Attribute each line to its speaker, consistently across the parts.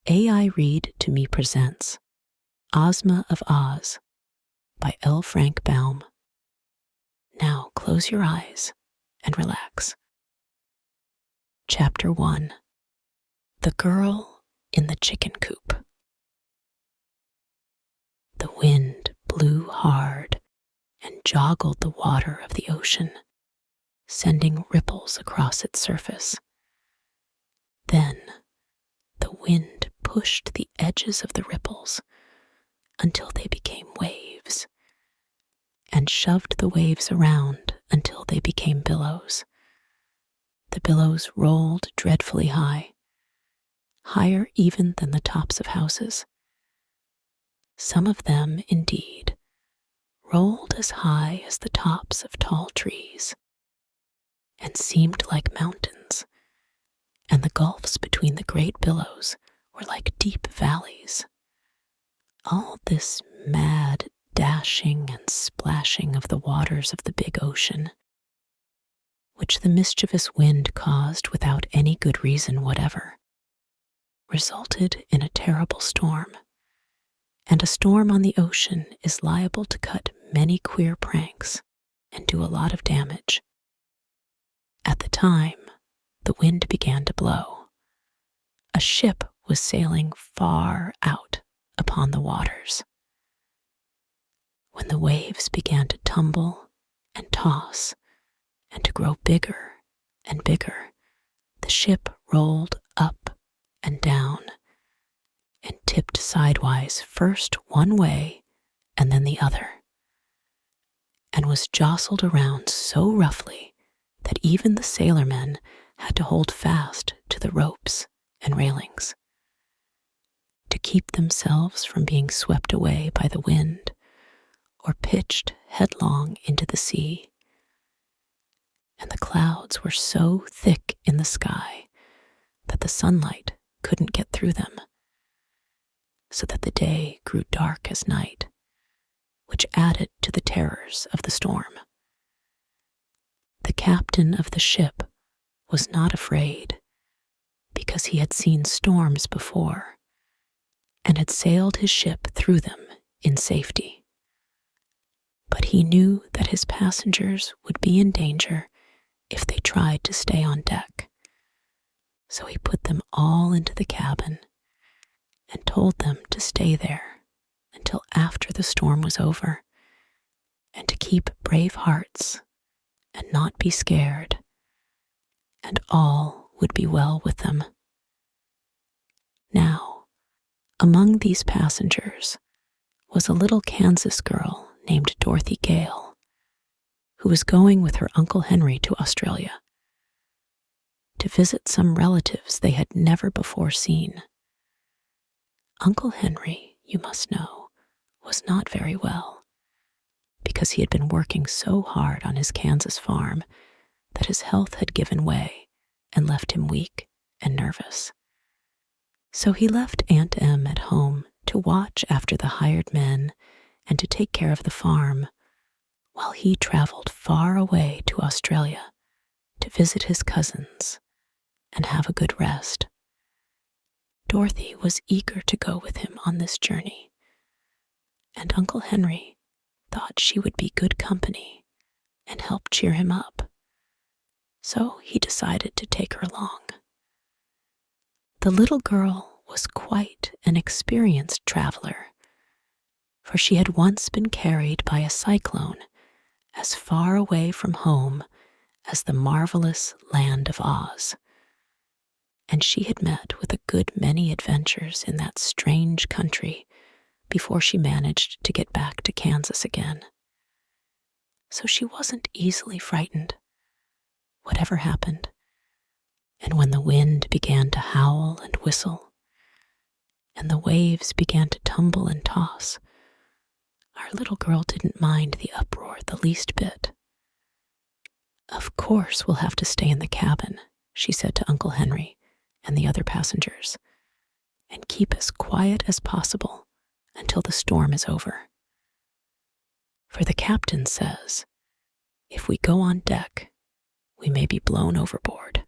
Speaker 1: AI Read to Me presents Ozma of Oz by L. Frank Baum. Now close your eyes and relax. Chapter 1. The Girl in the Chicken Coop. The wind blew hard and joggled the water of the ocean, sending ripples across its surface. Then the wind pushed the edges of the ripples until they became waves, and shoved the waves around until they became billows. The billows rolled dreadfully high, higher even than the tops of houses. Some of them, indeed, rolled as high as the tops of tall trees, and seemed like mountains, and the gulfs between the great billows were like deep valleys. All this mad dashing and splashing of the waters of the big ocean, which the mischievous wind caused without any good reason whatever, resulted in a terrible storm. And a storm on the ocean is liable to cut many queer pranks and do a lot of damage. At the time the wind began to blow, a ship was sailing far out upon the waters. When the waves began to tumble and toss and to grow bigger and bigger, the ship rolled up and down and tipped sidewise first one way and then the other, and was jostled around so roughly that even the sailormen had to hold fast to the ropes and railings to keep themselves from being swept away by the wind or pitched headlong into the sea. And the clouds were so thick in the sky that the sunlight couldn't get through them, so that the day grew dark as night, which added to the terrors of the storm. The captain of the ship was not afraid, because he had seen storms before and had sailed his ship through them in safety. But he knew that his passengers would be in danger if they tried to stay on deck, so he put them all into the cabin and told them to stay there until after the storm was over, and to keep brave hearts and not be scared, and all would be well with them. Now, among these passengers was a little Kansas girl named Dorothy Gale, who was going with her Uncle Henry to Australia to visit some relatives they had never before seen. Uncle Henry, you must know, was not very well, because he had been working so hard on his Kansas farm that his health had given way and left him weak and nervous. So he left Aunt Em at home to watch after the hired men and to take care of the farm, while he traveled far away to Australia to visit his cousins and have a good rest. Dorothy was eager to go with him on this journey, and Uncle Henry thought she would be good company and help cheer him up, so he decided to take her along. The little girl was quite an experienced traveler, for she had once been carried by a cyclone as far away from home as the marvelous land of Oz, and she had met with a good many adventures in that strange country before she managed to get back to Kansas again. So she wasn't easily frightened, whatever happened. And when the wind began to howl and whistle, and the waves began to tumble and toss, our little girl didn't mind the uproar the least bit. "Of course we'll have to stay in the cabin," she said to Uncle Henry and the other passengers, "and keep as quiet as possible until the storm is over. For the captain says, if we go on deck, we may be blown overboard."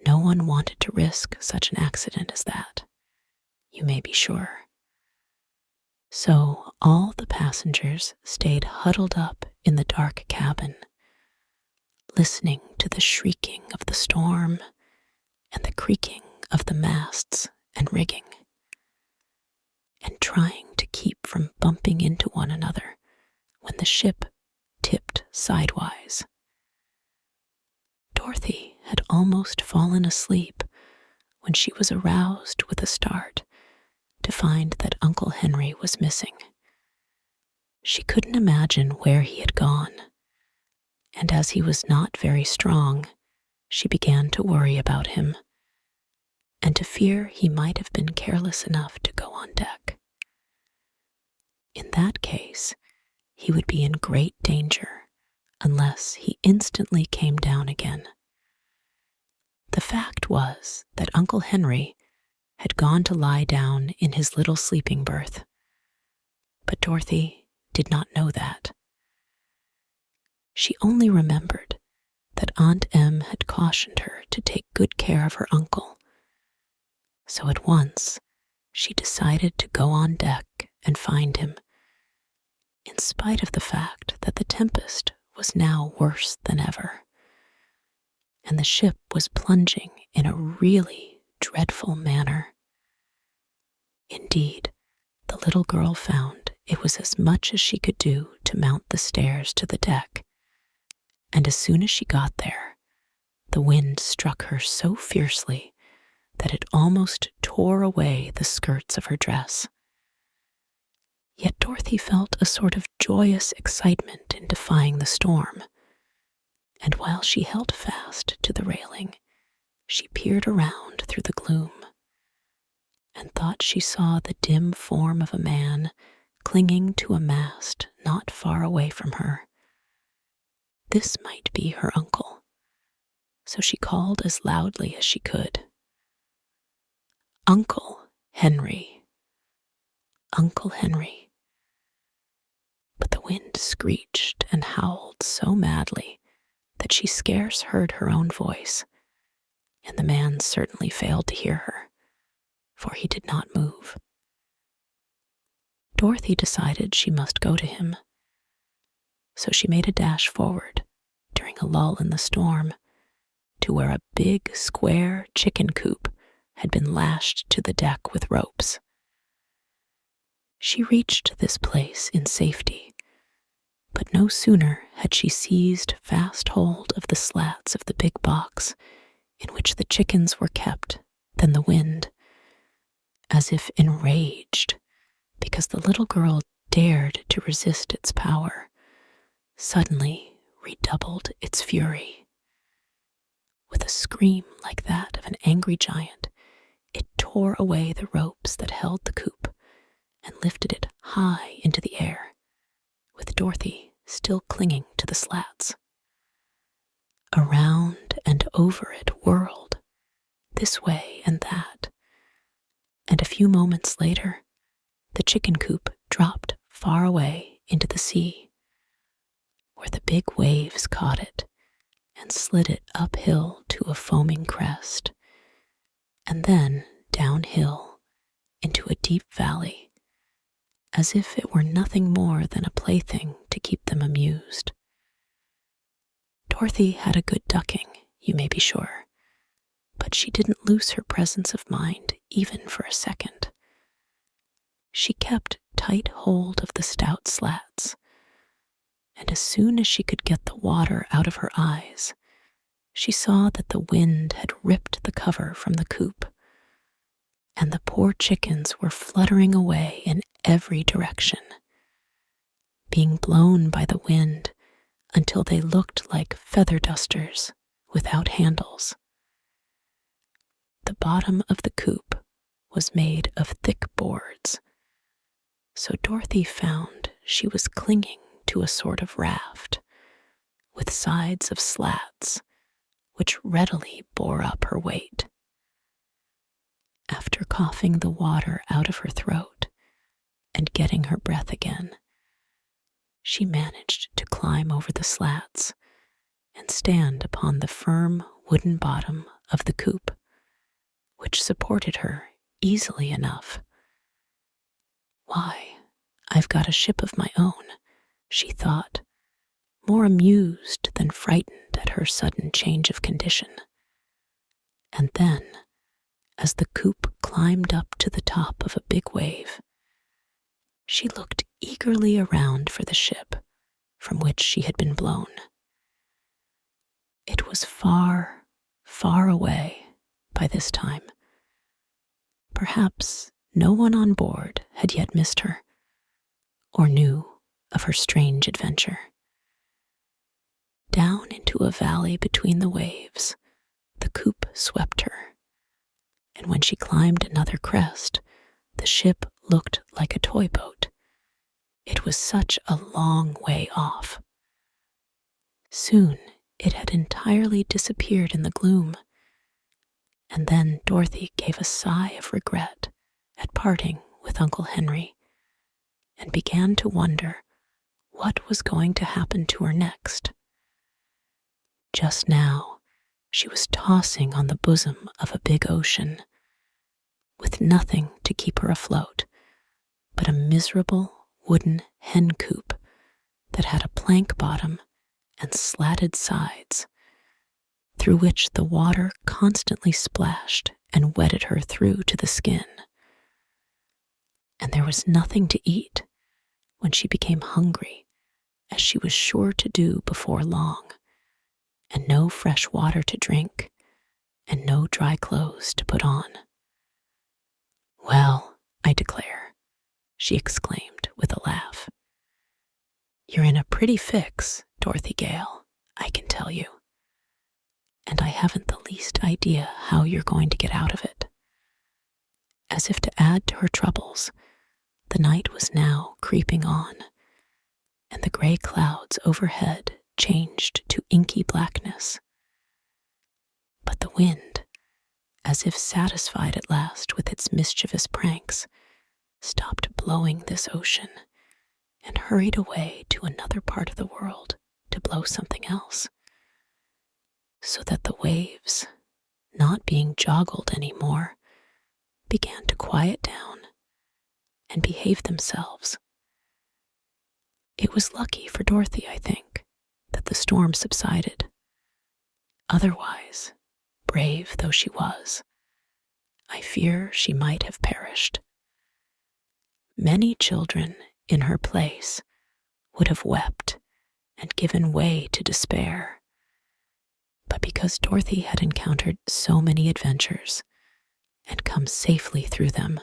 Speaker 1: No one wanted to risk such an accident as that, you may be sure. So all the passengers stayed huddled up in the dark cabin, listening to the shrieking of the storm and the creaking of the masts and rigging, and trying to keep from bumping into one another when the ship tipped sidewise. Dorothy had almost fallen asleep when she was aroused with a start to find that Uncle Henry was missing. She couldn't imagine where he had gone, and as he was not very strong, she began to worry about him and to fear he might have been careless enough to go on deck. In that case, he would be in great danger unless he instantly came down again. The fact was that Uncle Henry had gone to lie down in his little sleeping berth, but Dorothy did not know that. She only remembered that Aunt Em had cautioned her to take good care of her uncle, so at once she decided to go on deck and find him, in spite of the fact that the tempest was now worse than ever, and the ship was plunging in a really dreadful manner. Indeed, the little girl found it was as much as she could do to mount the stairs to the deck, and as soon as she got there, the wind struck her so fiercely that it almost tore away the skirts of her dress. Yet Dorothy felt a sort of joyous excitement in defying the storm, and while she held fast to the railing, she peered around through the gloom and thought she saw the dim form of a man clinging to a mast not far away from her. This might be her uncle, so she called as loudly as she could. "Uncle Henry! Uncle Henry!" But the wind screeched and howled so madly that she scarce heard her own voice, and the man certainly failed to hear her, for he did not move. Dorothy decided she must go to him, so she made a dash forward during a lull in the storm to where a big square chicken coop had been lashed to the deck with ropes. She reached this place in safety, but no sooner had she seized fast hold of the slats of the big box in which the chickens were kept than the wind, as if enraged because the little girl dared to resist its power, suddenly redoubled its fury. With a scream like that of an angry giant, it tore away the ropes that held the coop and lifted it high into the air, with Dorothy still clinging to the slats. Around and over it whirled, this way and that, and a few moments later, the chicken coop dropped far away into the sea, where the big waves caught it and slid it uphill to a foaming crest, and then downhill into a deep valley, as if it were nothing more than a plaything to keep them amused. Dorothy had a good ducking, you may be sure, but she didn't lose her presence of mind even for a second. She kept tight hold of the stout slats, and as soon as she could get the water out of her eyes, she saw that the wind had ripped the cover from the coop, and the poor chickens were fluttering away in every direction, being blown by the wind until they looked like feather dusters without handles. The bottom of the coop was made of thick boards, so Dorothy found she was clinging to a sort of raft with sides of slats which readily bore up her weight. After coughing the water out of her throat and getting her breath again, she managed to climb over the slats and stand upon the firm wooden bottom of the coop, which supported her easily enough. "Why, I've got a ship of my own," she thought, more amused than frightened at her sudden change of condition. And then, as the coop climbed up to the top of a big wave, she looked eagerly around for the ship from which she had been blown. It was far, far away by this time. Perhaps no one on board had yet missed her, or knew of her strange adventure. Down into a valley between the waves, the coop swept her, and when she climbed another crest, the ship looked like a toy boat. It was such a long way off. Soon it had entirely disappeared in the gloom, and then Dorothy gave a sigh of regret at parting with Uncle Henry, and began to wonder what was going to happen to her next. Just now, she was tossing on the bosom of a big ocean, with nothing to keep her afloat but a miserable wooden hen coop that had a plank bottom and slatted sides, through which the water constantly splashed and wetted her through to the skin. And there was nothing to eat when she became hungry, as she was sure to do before long, and no fresh water to drink, and no dry clothes to put on. "Well, I declare," she exclaimed with a laugh, "you're in a pretty fix, Dorothy Gale, I can tell you. And I haven't the least idea how you're going to get out of it." As if to add to her troubles, the night was now creeping on, and the gray clouds overhead changed to inky blackness. But the wind, as if satisfied at last with its mischievous pranks, stopped blowing this ocean and hurried away to another part of the world to blow something else, so that the waves, not being joggled any more, began to quiet down and behave themselves. It was lucky for Dorothy, I think, that the storm subsided. Otherwise, brave though she was, I fear she might have perished. Many children in her place would have wept and given way to despair. But because Dorothy had encountered so many adventures and come safely through them,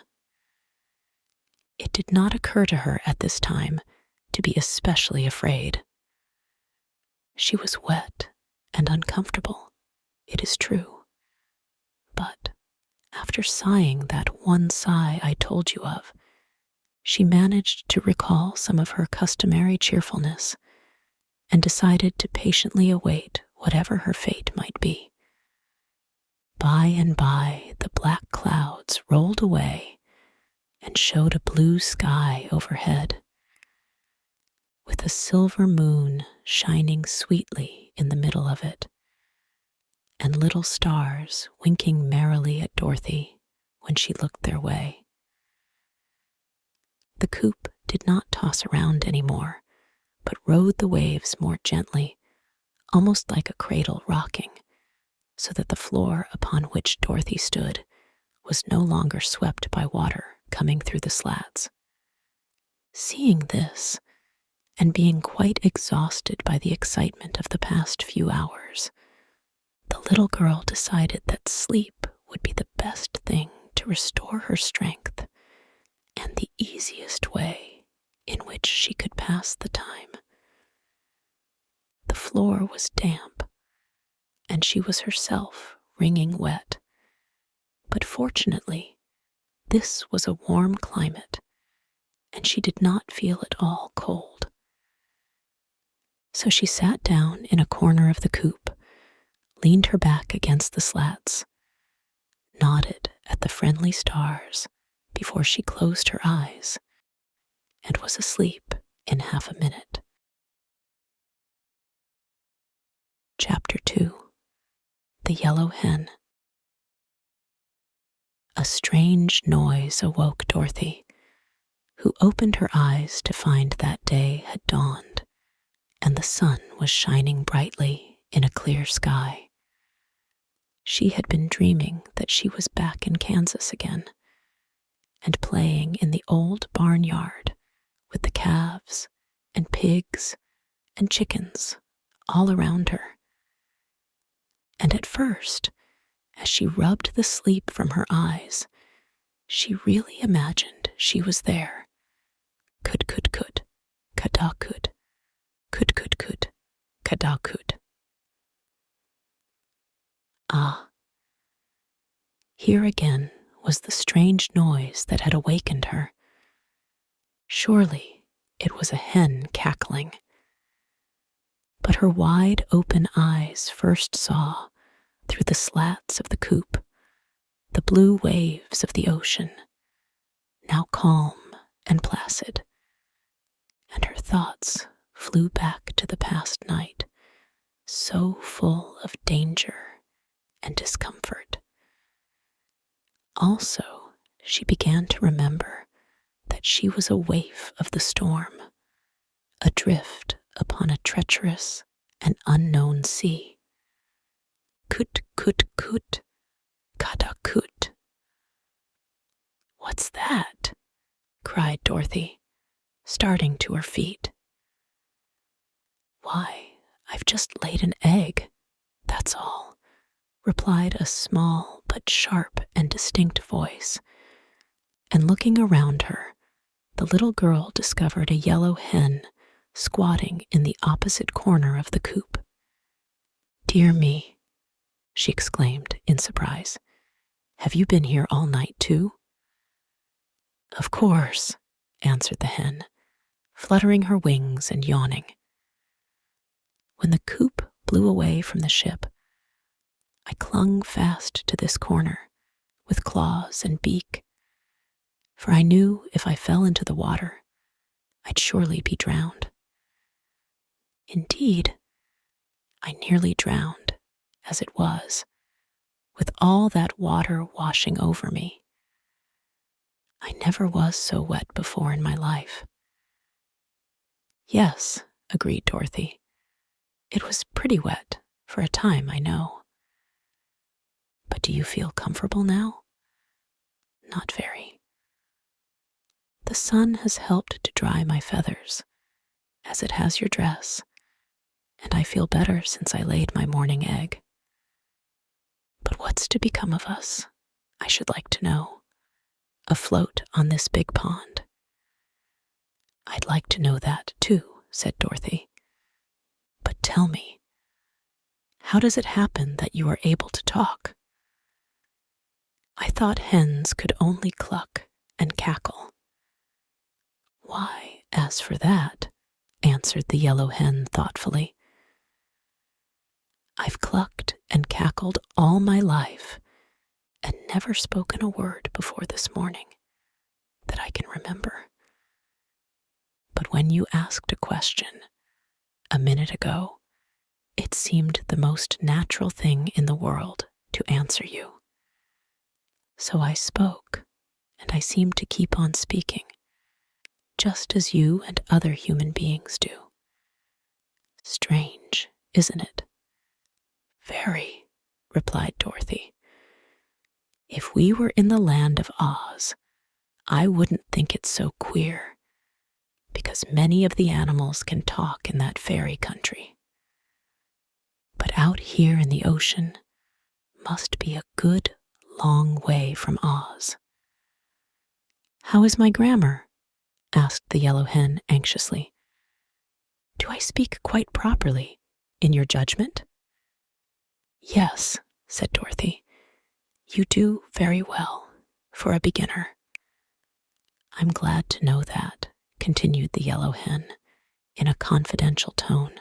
Speaker 1: it did not occur to her at this time to be especially afraid. She was wet and uncomfortable, it is true, but after sighing that one sigh I told you of, she managed to recall some of her customary cheerfulness and decided to patiently await whatever her fate might be. By and by, the black clouds rolled away and showed a blue sky overhead, with a silver moon shining sweetly in the middle of it, and little stars winking merrily at Dorothy when she looked their way. The coop did not toss around any more, but rode the waves more gently, almost like a cradle rocking, so that the floor upon which Dorothy stood was no longer swept by water coming through the slats. Seeing this, and being quite exhausted by the excitement of the past few hours, the little girl decided that sleep would be the best thing to restore her strength and the easiest way in which she could pass the time. The floor was damp, and she was herself wringing wet, but fortunately, this was a warm climate, and she did not feel at all cold. So she sat down in a corner of the coop, leaned her back against the slats, nodded at the friendly stars before she closed her eyes, and was asleep in half a minute. Chapter 2. the yellow hen. A strange noise awoke Dorothy, who opened her eyes to find that day had dawned, and the sun was shining brightly in a clear sky. She had been dreaming that she was back in Kansas again, and playing in the old barnyard with the calves and pigs and chickens all around her. And at first, as she rubbed the sleep from her eyes, she really imagined she was there. Could, kada could, kada could. Ah, here again was the strange noise that had awakened her. Surely it was a hen cackling. But her wide open eyes first saw, through the slats of the coop, the blue waves of the ocean, now calm and placid, and her thoughts flew back to the past night, so full of danger and discomfort. Also, she began to remember that she was a waif of the storm, adrift upon a treacherous and unknown sea. Kut, kada kut. What's that? Cried Dorothy, starting to her feet. Why, I've just laid an egg, that's all, replied a small but sharp and distinct voice, and looking around her, the little girl discovered a yellow hen squatting in the opposite corner of the coop. Dear me, she exclaimed in surprise. Have you been here all night too? Of course, answered the hen, fluttering her wings and yawning. When the coop blew away from the ship, I clung fast to this corner with claws and beak, for I knew if I fell into the water, I'd surely be drowned. Indeed, I nearly drowned, as it was, with all that water washing over me. I never was so wet before in my life. Yes, agreed Dorothy. It was pretty wet for a time, I know. But do you feel comfortable now? Not very. The sun has helped to dry my feathers, as it has your dress, and I feel better since I laid my morning egg. But what's to become of us, I should like to know, afloat on this big pond? I'd like to know that too, said Dorothy. But tell me, how does it happen that you are able to talk? I thought hens could only cluck and cackle. Why, as for that, answered the yellow hen thoughtfully, I've clucked and cackled all my life and never spoken a word before this morning that I can remember. But when you asked a question a minute ago, it seemed the most natural thing in the world to answer you. So I spoke, and I seemed to keep on speaking, just as you and other human beings do. Strange, isn't it? Very, replied Dorothy. If we were in the land of Oz, I wouldn't think it so queer, because many of the animals can talk in that fairy country. But out here in the ocean must be a good long way from Oz. How is my grammar? Asked the yellow hen anxiously. Do I speak quite properly, in your judgment? Yes, said Dorothy. You do very well, for a beginner. I'm glad to know that, continued the yellow hen, in a confidential tone,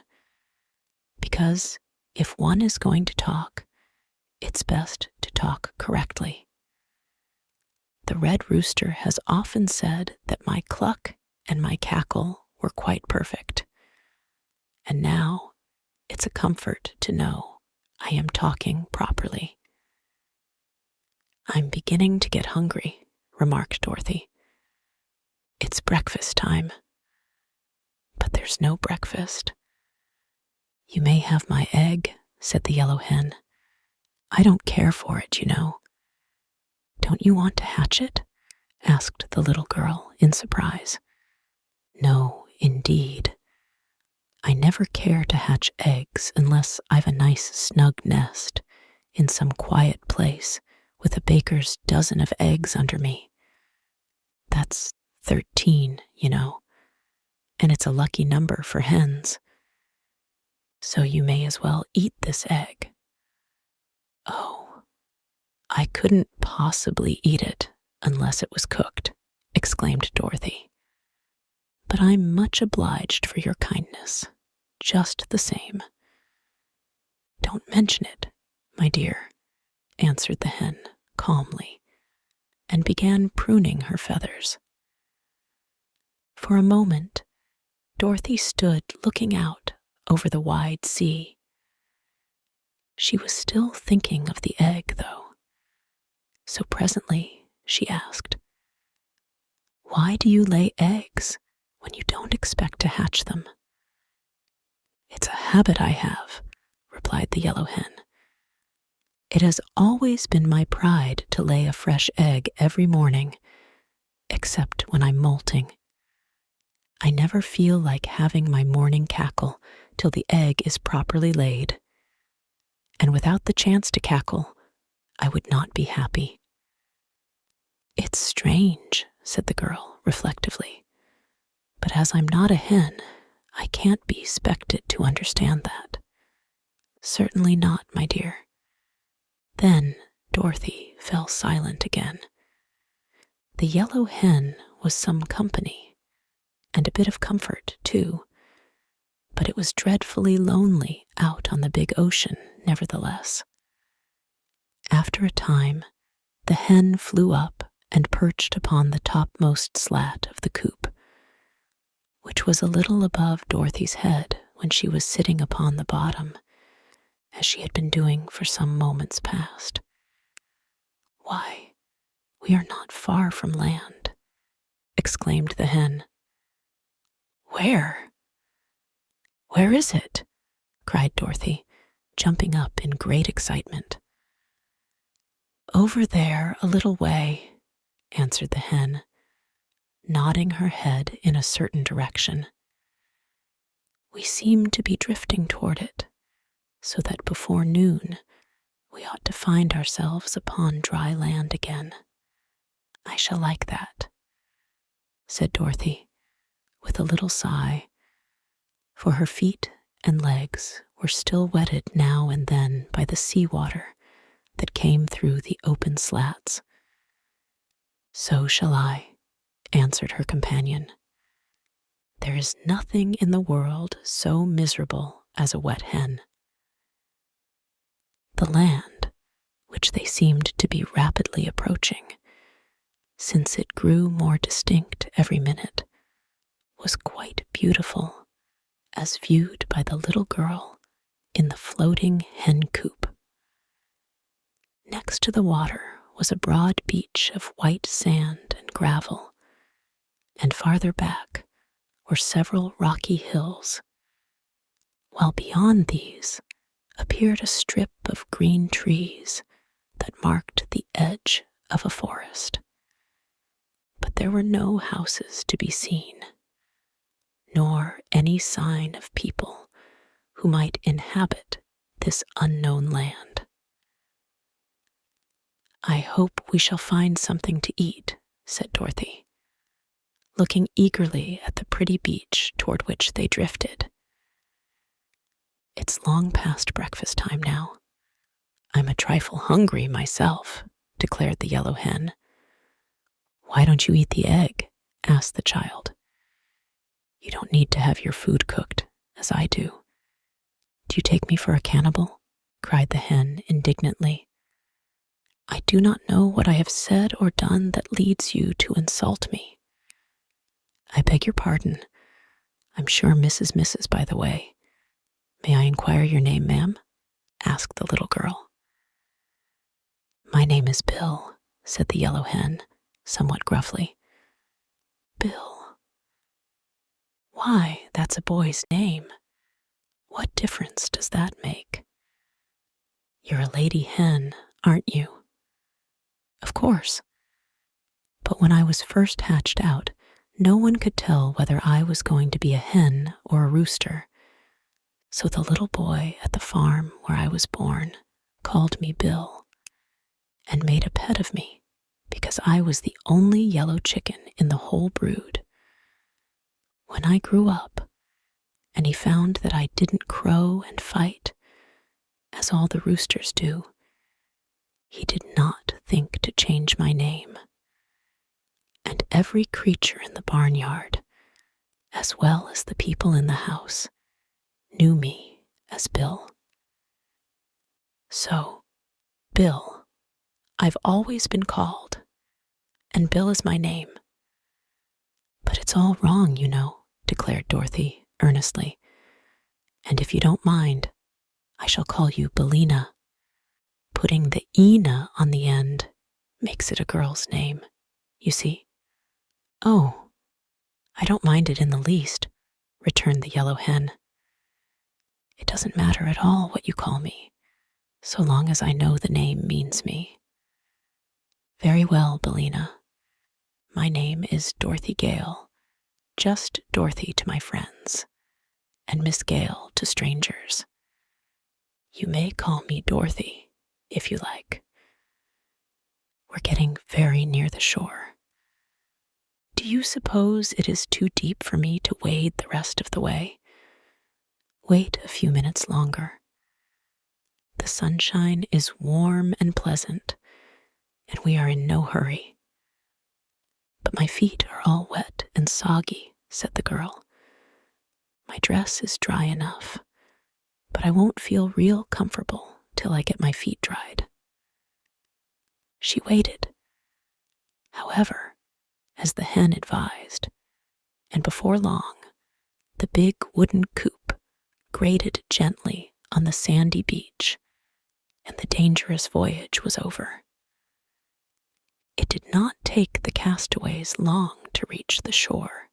Speaker 1: because if one is going to talk, it's best to talk correctly. The red rooster has often said that my cluck and my cackle were quite perfect, and now it's a comfort to know I am talking properly. I'm beginning to get hungry, remarked Dorothy. It's breakfast time. But there's no breakfast. You may have my egg, said the yellow hen. I don't care for it, you know. Don't you want to hatch it? Asked the little girl in surprise. No, indeed. I never care to hatch eggs unless I've a nice snug nest in some quiet place with a baker's dozen of eggs under me. That's 13, you know, and it's a lucky number for hens. So you may as well eat this egg. Oh, I couldn't possibly eat it unless it was cooked, exclaimed Dorothy. But I'm much obliged for your kindness, just the same. Don't mention it, my dear, answered the hen calmly, and began pruning her feathers. For a moment, Dorothy stood looking out over the wide sea. She was still thinking of the egg, though. So presently she asked, Why do you lay eggs when you don't expect to hatch them? It's a habit I have, replied the yellow hen. It has always been my pride to lay a fresh egg every morning, except when I'm molting. I never feel like having my morning cackle till the egg is properly laid. And without the chance to cackle, I would not be happy. It's strange, said the girl reflectively, but as I'm not a hen, I can't be expected to understand that. Certainly not, my dear. Then Dorothy fell silent again. The yellow hen was some company, and a bit of comfort, too, but it was dreadfully lonely out on the big ocean, nevertheless. After a time, the hen flew up and perched upon the topmost slat of the coop, which was a little above Dorothy's head when she was sitting upon the bottom, as she had been doing for some moments past. Why, we are not far from land, exclaimed the hen. Where? Where is it? Cried Dorothy, jumping up in great excitement. Over there a little way, answered the hen, nodding her head in a certain direction. We seem to be drifting toward it, so that before noon we ought to find ourselves upon dry land again. I shall like that, said Dorothy, with a little sigh, for her feet and legs were still wetted now and then by the sea water that came through the open slats. So shall I, answered her companion. There is nothing in the world so miserable as a wet hen. The land, which they seemed to be rapidly approaching, since it grew more distinct every minute, was quite beautiful as viewed by the little girl in the floating hen coop. Next to the water was a broad beach of white sand and gravel, and farther back were several rocky hills, while beyond these appeared a strip of green trees that marked the edge of a forest. But there were no houses to be seen, nor any sign of people who might inhabit this unknown land. I hope we shall find something to eat, said Dorothy, looking eagerly at the pretty beach toward which they drifted. It's long past breakfast time now. I'm a trifle hungry myself, declared the yellow hen. Why don't you eat the egg? Asked the child. You don't need to have your food cooked, as I do. Do you take me for a cannibal? Cried the hen indignantly. I do not know what I have said or done that leads you to insult me. I beg your pardon. I'm sure Mrs., by the way. May I inquire your name, ma'am? asked the little girl. "My name is Bill," said the yellow hen, somewhat gruffly. "Bill? Why, that's a boy's name. What difference does that make? You're a lady hen, aren't you?" "Of course. But when I was first hatched out, no one could tell whether I was going to be a hen or a rooster. So the little boy at the farm where I was born called me Bill and made a pet of me because I was the only yellow chicken in the whole brood. When I grew up and he found that I didn't crow and fight, as all the roosters do, he did not think to change my name. And every creature in the barnyard, as well as the people in the house, knew me as Bill. So, Bill, I've always been called, and Bill is my name. But it's all wrong, you know, declared Dorothy earnestly. And if you don't mind, I shall call you Billina. Putting the "ina" on the end makes it a girl's name, you see. "Oh, I don't mind it in the least," returned the yellow hen. "It doesn't matter at all what you call me, so long as I know the name means me." "Very well, Billina. My name is Dorothy Gale, just Dorothy to my friends, and Miss Gale to strangers. You may call me Dorothy, if you like. We're getting very near the shore. Do you suppose it is too deep for me to wade the rest of the way? Wait a few minutes longer. The sunshine is warm and pleasant, and we are in no hurry." "But my feet are all wet and soggy," said the girl. "My dress is dry enough, but I won't feel real comfortable till I get my feet dried." She waited, however, as the hen advised, and before long, the big wooden coop grated gently on the sandy beach, and the dangerous voyage was over. It did not take the castaways long to reach the shore,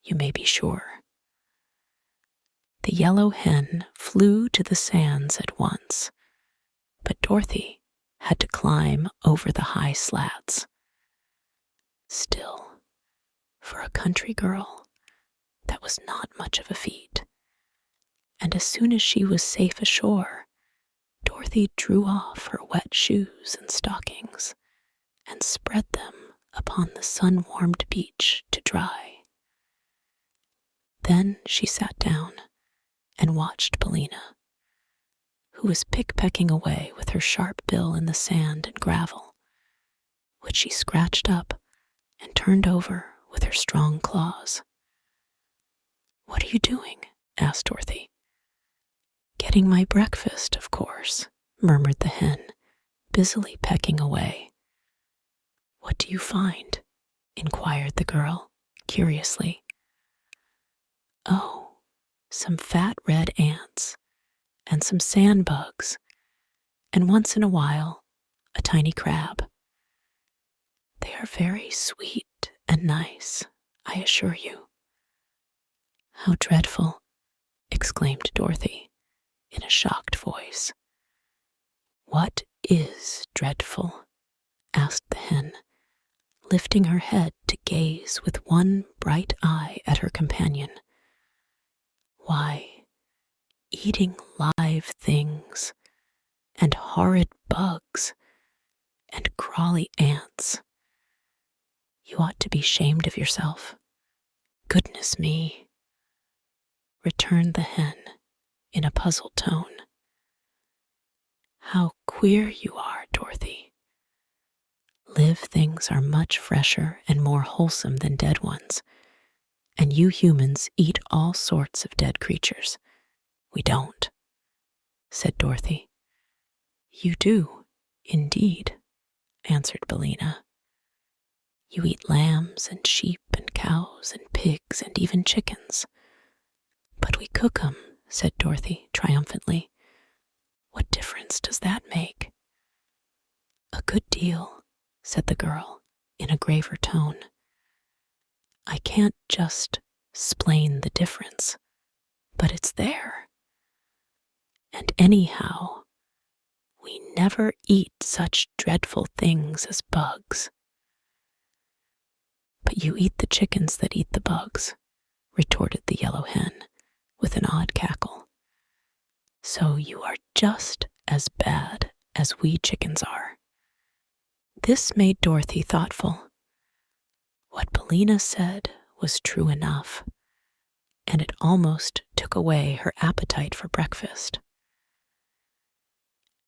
Speaker 1: you may be sure. The yellow hen flew to the sands at once, but Dorothy had to climb over the high slats. Still, for a country girl, that was not much of a feat, and as soon as she was safe ashore, Dorothy drew off her wet shoes and stockings and spread them upon the sun-warmed beach to dry. Then she sat down and watched Billina, who was pick-pecking away with her sharp bill in the sand and gravel, which she scratched up and turned over with her strong claws. "What are you doing?" asked Dorothy. "Getting my breakfast, of course," murmured the hen, busily pecking away. "What do you find?" inquired the girl, curiously. "Oh, some fat red ants, and some sand bugs, and once in a while, a tiny crab. They are very sweet and nice, I assure you." "How dreadful!" exclaimed Dorothy in a shocked voice. "What is dreadful?" asked the hen, lifting her head to gaze with one bright eye at her companion. "Why, eating live things, and horrid bugs, and crawly ants. You ought to be ashamed of yourself. Goodness me," returned the hen in a puzzled tone. "How queer you are, Dorothy. Live things are much fresher and more wholesome than dead ones, and you humans eat all sorts of dead creatures. We don't," said Dorothy. "You do, indeed," answered Billina. "You eat lambs and sheep and cows and pigs and even chickens." "But we cook 'em," said Dorothy triumphantly. What difference does that make?" "A good deal," said the girl in a graver tone. "I can't just explain the difference, but it's there. And anyhow, we never eat such dreadful things as bugs." "But you eat the chickens that eat the bugs," retorted the yellow hen with an odd cackle. "So you are just as bad as we chickens are." This made Dorothy thoughtful. What Billina said was true enough, and it almost took away her appetite for breakfast.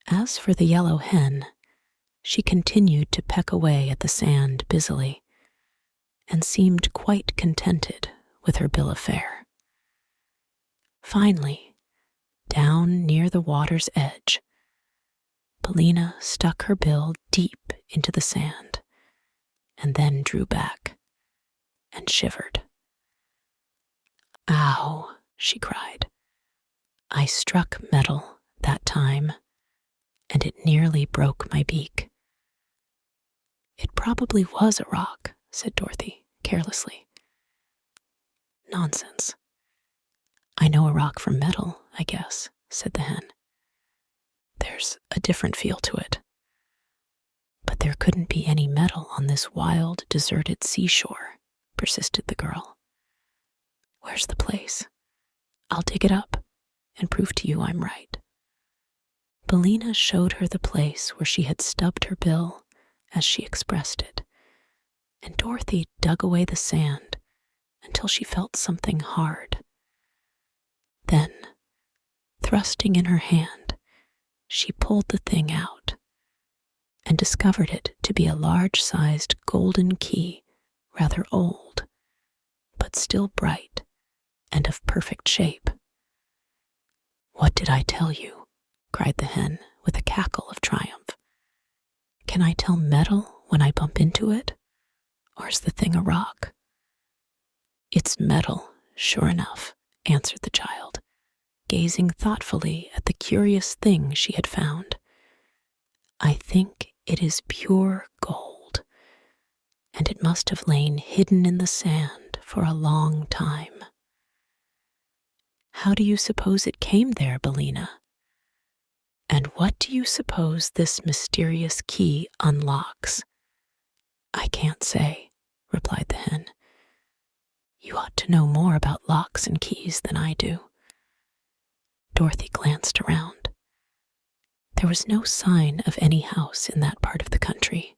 Speaker 1: As for the yellow hen, she continued to peck away at the sand busily, and seemed quite contented with her bill of fare. Finally, down near the water's edge, Billina stuck her bill deep into the sand and then drew back and shivered. "Ow," she cried. "I struck metal that time, and it nearly broke my beak." "It probably was a rock," said Dorothy carelessly. "Nonsense. I know a rock from metal, I guess," said the hen. "There's a different feel to it." "But there couldn't be any metal on this wild, deserted seashore," persisted the girl. "Where's the place? I'll dig it up and prove to you I'm right." Billina showed her the place where she had stubbed her bill, as she expressed it, and Dorothy dug away the sand until she felt something hard. Then, thrusting in her hand, she pulled the thing out and discovered it to be a large-sized golden key, rather old, but still bright and of perfect shape. "What did I tell you?" cried the hen with a cackle of triumph. "Can I tell metal when I bump into it? Or is the thing a rock?" "It's metal, sure enough," answered the child, gazing thoughtfully at the curious thing she had found. "I think it is pure gold, and it must have lain hidden in the sand for a long time." "How do you suppose it came there, Billina? And what do you suppose this mysterious key unlocks?" "I can't say," replied the hen. "You ought to know more about locks and keys than I do." Dorothy glanced around. There was no sign of any house in that part of the country,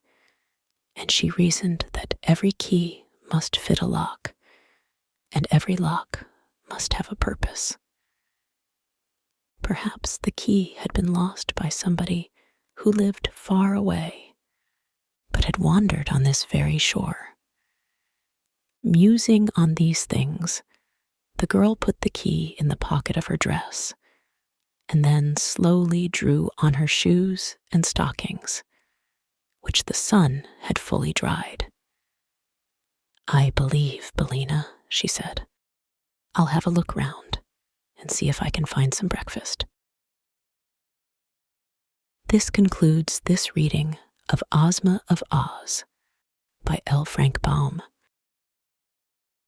Speaker 1: and she reasoned that every key must fit a lock, and every lock must have a purpose. Perhaps the key had been lost by somebody who lived far away, but had wandered on this very shore. Musing on these things, the girl put the key in the pocket of her dress, and then slowly drew on her shoes and stockings, which the sun had fully dried. "I believe, Billina," she said. "I'll have a look round and see if I can find some breakfast." This concludes this reading of Ozma of Oz by L. Frank Baum.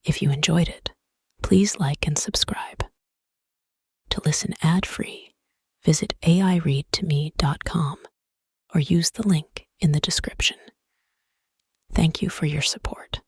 Speaker 1: If you enjoyed it, please like and subscribe. To listen ad-free, visit aireadtome.com or use the link in the description. Thank you for your support.